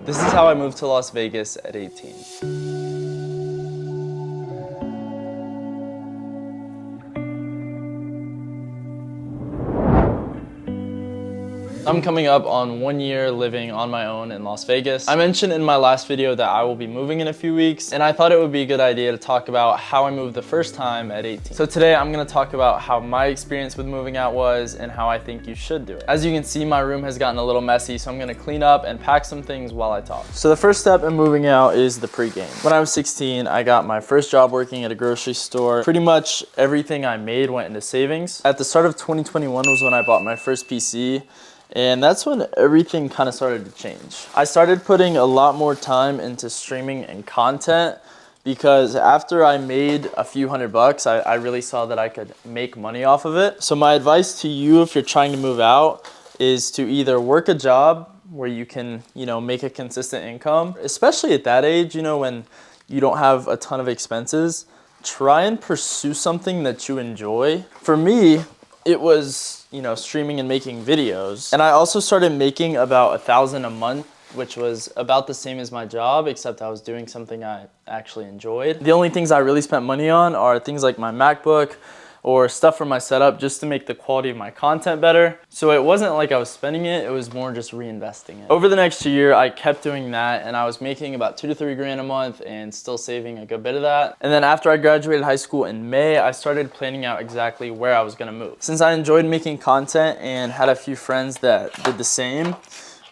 This is how I moved to Las Vegas at 18. I'm coming up on 1 year living on my own in Las Vegas. I mentioned in my last video that I will be moving in a few weeks, and I thought it would be a good idea to talk about how I moved the first time at 18. So today I'm gonna talk about how my experience with moving out was and how I think you should do it. As you can see, my room has gotten a little messy, so I'm gonna clean up and pack some things while I talk. So the first step in moving out is the pregame. When I was 16, I got my first job working at a grocery store. Pretty much everything I made went into savings. At the start of 2021 was when I bought my first PC. And that's when everything kind of started to change. I started putting a lot more time into streaming and content because after I made a few $100, I really saw that I could make money off of it. So my advice to you if you're trying to move out is to either work a job where you can, make a consistent income, especially at that age, when you don't have a ton of expenses. Try and pursue something that you enjoy. For me, it was streaming and making videos. And I also started making about $1,000 a month, which was about the same as my job, except I was doing something I actually enjoyed. The only things I really spent money on are things like my MacBook or stuff for my setup just to make the quality of my content better. So it wasn't like I was spending it was more just reinvesting it. Over the next year, I kept doing that and I was making about 2 to 3 grand a month and still saving a good bit of that. And then after I graduated high school in May, I started planning out exactly where I was gonna move. Since I enjoyed making content and had a few friends that did the same,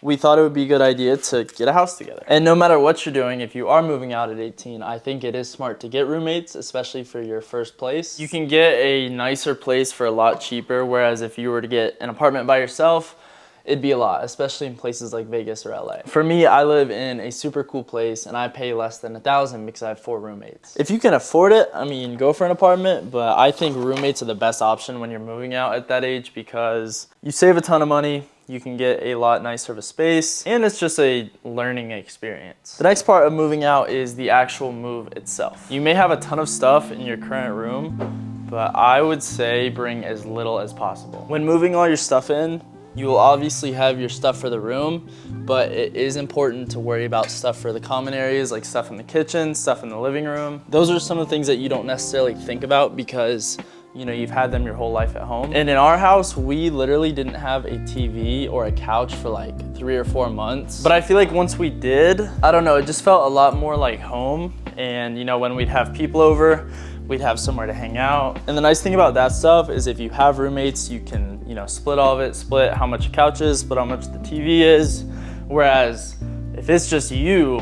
we thought it would be a good idea to get a house together. And no matter what you're doing, if you are moving out at 18, I think it is smart to get roommates, especially for your first place. You can get a nicer place for a lot cheaper, whereas if you were to get an apartment by yourself, it'd be a lot, especially in places like Vegas or LA. For me, I live in a super cool place and I pay less than $1,000 because I have 4 roommates. If you can afford it, go for an apartment, but I think roommates are the best option when you're moving out at that age because you save a ton of money, you can get a lot nicer of a space, and it's just a learning experience. The next part of moving out is the actual move itself. You may have a ton of stuff in your current room, but I would say bring as little as possible. When moving all your stuff in, you will obviously have your stuff for the room, but it is important to worry about stuff for the common areas, like stuff in the kitchen, stuff in the living room. Those are some of the things that you don't necessarily think about because you've had them your whole life at home. And in our house, we literally didn't have a TV or a couch for like 3 or 4 months. But I feel like once we did, I don't know, it just felt a lot more like home. And when we'd have people over, we'd have somewhere to hang out. And the nice thing about that stuff is if you have roommates, you can, split all of it, split how much a couch is, split how much the TV is. Whereas if it's just you're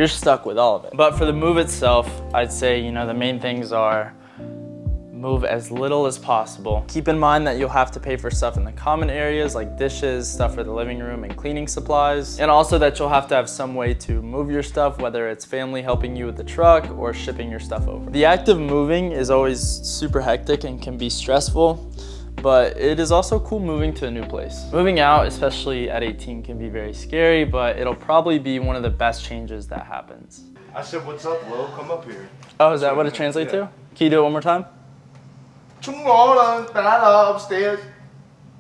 stuck with all of it. But for the move itself, I'd say, the main things are move as little as possible. Keep in mind that you'll have to pay for stuff in the common areas like dishes, stuff for the living room, and cleaning supplies. And also that you'll have to have some way to move your stuff, whether it's family helping you with the truck or shipping your stuff over. The act of moving is always super hectic and can be stressful, but it is also cool moving to a new place. Moving out, especially at 18, can be very scary, but it'll probably be one of the best changes that happens. I said, what's up, Will? Come up here. Oh, is that what it translates to? Can you do it one more time? Upstairs.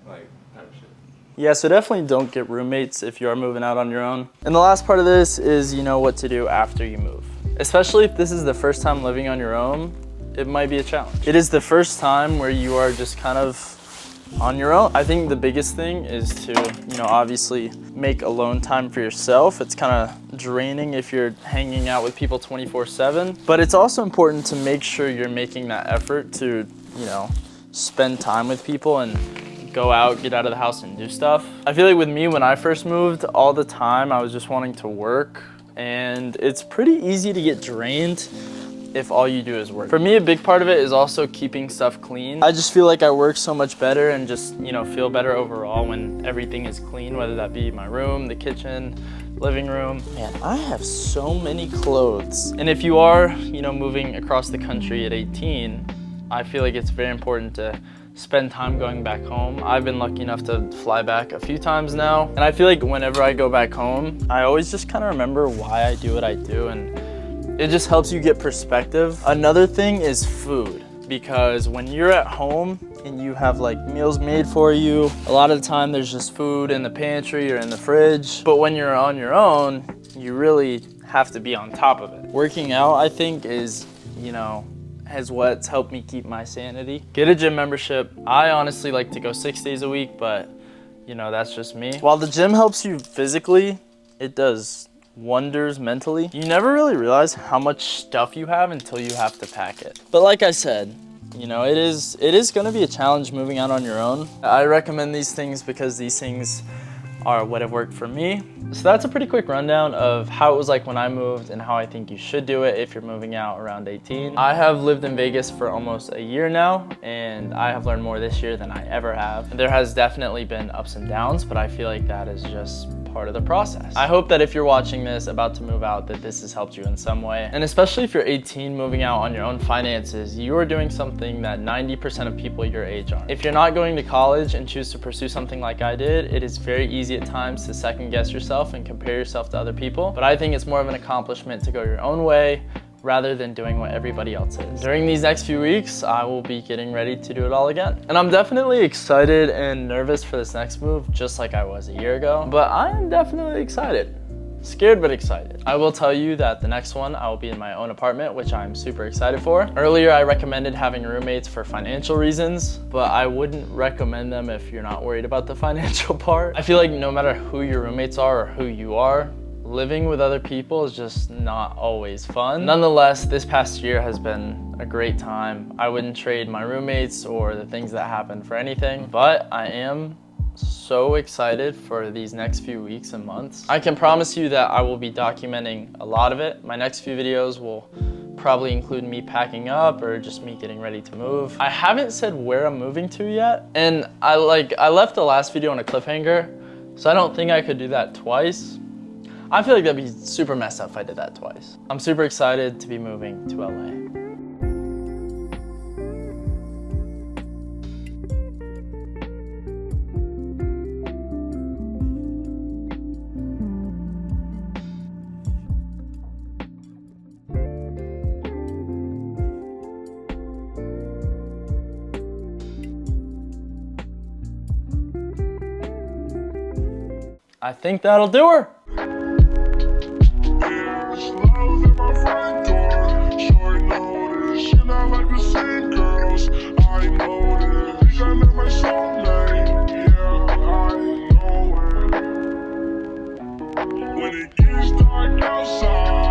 Like, type of shit. Yeah, so definitely don't get roommates if you are moving out on your own. And the last part of this is what to do after you move. Especially if this is the first time living on your own, it might be a challenge. It is the first time where you are just kind of on your own. I think the biggest thing is to, obviously make alone time for yourself. It's kind of draining if you're hanging out with people 24/7, but it's also important to make sure you're making that effort to, spend time with people and go out, get out of the house and do stuff. I feel like with me, when I first moved, all the time I was just wanting to work, and it's pretty easy to get drained if all you do is work. For me, a big part of it is also keeping stuff clean. I just feel like I work so much better and just, feel better overall when everything is clean, whether that be my room, the kitchen, living room. Man, I have so many clothes. And if you are, moving across the country at 18, I feel like it's very important to spend time going back home. I've been lucky enough to fly back a few times now. And I feel like whenever I go back home, I always just kind of remember why I do what I do, and it just helps you get perspective. Another thing is food. because when you're at home and you have like meals made for you, a lot of the time there's just food in the pantry or in the fridge. But when you're on your own, you really have to be on top of it. Working out, I think, is, you know, has what's helped me keep my sanity. Get a gym membership. I honestly like to go 6 days a week, but you know, that's just me. While the gym helps you physically, it does wonders mentally. You never really realize how much stuff you have until you have to pack it. But like I said, you know, it is gonna be a challenge moving out on your own. I recommend these things because these things are what have worked for me. So that's a pretty quick rundown of how it was like when I moved and how I think you should do it if you're moving out around 18. I have lived in Vegas for almost a year now, and I have learned more this year than I ever have. There has definitely been ups and downs, but I feel like that is just part of the process. I hope that if you're watching this about to move out, that this has helped you in some way. And especially if you're 18 moving out on your own finances, you are doing something that 90% of people your age aren't. If you're not going to college and choose to pursue something like I did, it is very easy at times to second guess yourself and compare yourself to other people. But I think it's more of an accomplishment to go your own way rather than doing what everybody else is. During these next few weeks, I will be getting ready to do it all again. And I'm definitely excited and nervous for this next move, just like I was a year ago. But I am definitely excited. Scared but excited. I will tell you that the next one I will be in my own apartment, which I'm super excited for. Earlier I recommended having roommates for financial reasons, but I wouldn't recommend them if you're not worried about the financial part. I feel like no matter who your roommates are or who you are, living with other people is just not always fun. Nonetheless, this past year has been a great time. I wouldn't trade my roommates or the things that happened for anything, but I am so excited for these next few weeks and months. I can promise you that I will be documenting a lot of it. My next few videos will probably include me packing up or just me getting ready to move. I haven't said where I'm moving to yet, and I left the last video on a cliffhanger, so I don't think I could do that twice. I feel like that'd be super messed up if I did that twice. I'm super excited to be moving to LA. I think that'll do her. When it gets dark outside